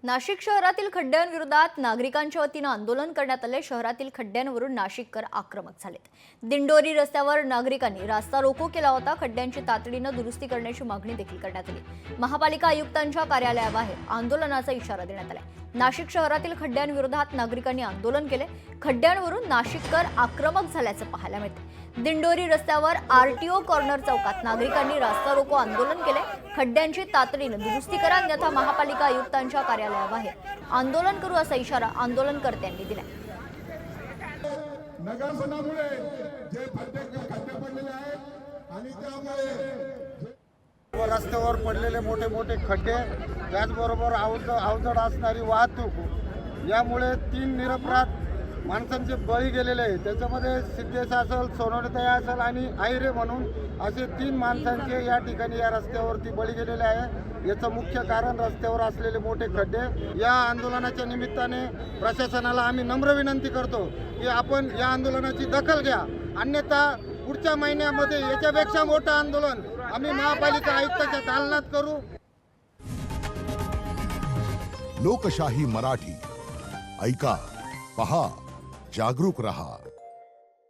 नाशिक शहरातील खड्ड्यांविरोधात नागरिकांच्या वतीने आंदोलन करण्यात आले। शहरातील खड्ड्यांवरून नाशिककर आक्रमक झालेत। दिंडोरी रस्त्यावर नागरिकांनी रास्ता रोको केला होता। खड्ड्यांची तातडीने दुरुस्ती करण्याची मागणी देखील करण्यात आली। महापालिका आयुक्तांच्या कार्यालयाबाहेर आंदोलनाचा इशारा देण्यात आला। नाशिक शहरातील खड्ड्यांविरोधात नागरिकांनी आंदोलन केले। खड्ड्यांवरून नाशिककर आक्रमक झाल्याचे पाहायला मिळते। दिंडोरी रस्त्यावर आरटीओ कॉर्नर चौकात नागरिकांनी रास्ता रोको आंदोलन केले। खड्ड्यांची तातडीने दुरुस्ती करा अन्यथा महापालिका आयुक्तांच्या कार्यालयाबाहेर आंदोलन करू असा इशारा आंदोलनकर्त्यांनी दिला। नगरपणामुळे जे खड्डे पडलेले आहेत आणि त्यामुळे रस्त्यावर पडलेले मोठे मोठे खड्डे, त्याचबरोबर अवजड असणारी वाहतूक, यामुळे 3 निरपराध माणसांचे बळी गेलेले आहे। त्याच्यामध्ये सिद्धेश असेल, सोनवणेताई असेल आणि आहिरे म्हणून असे 3 माणसांचे या ठिकाणी या रस्त्यावरती बळी गेलेले आहे। याचं मुख्य कारण रस्त्यावर असलेले मोठे खड्डे। या आंदोलनाच्या निमित्ताने प्रशासनाला आम्ही नम्र विनंती करतो की आपण या आंदोलनाची दखल घ्या, अन्यथा पुढच्या महिन्यामध्ये याच्यापेक्षा मोठं आंदोलन आम्ही महापालिका आयुक्ताच्या दालनात करू। लोकशाही मराठी ऐका, पहा, जागरूक रहा।